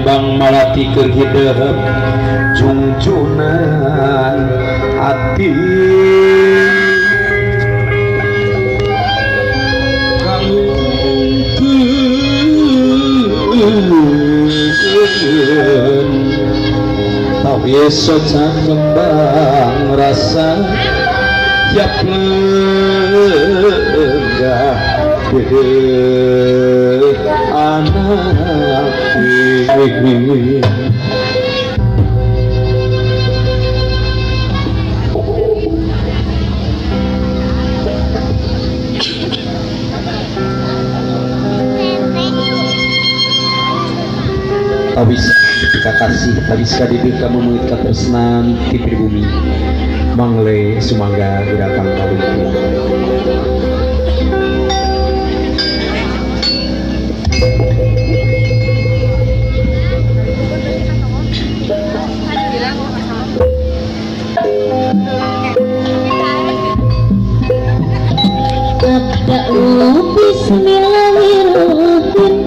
kembang malati keur hideung jungjunan ati tau iso kembang rasa tiap lenggah anak ini Tawis kakasih tawis kadibir kamu mengit katresnan ti pribumi mangle sumangga datang kalungku Bismillahirrahmanirrahim.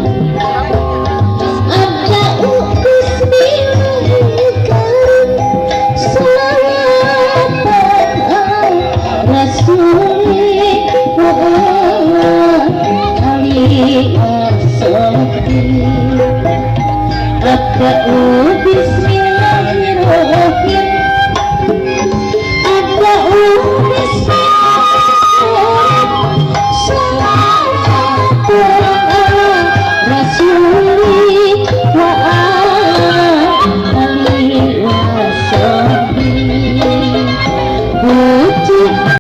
Abda'u bismillahirrahmanirrahim. Salawat Rasulullah alaihi wasallam. Abda'u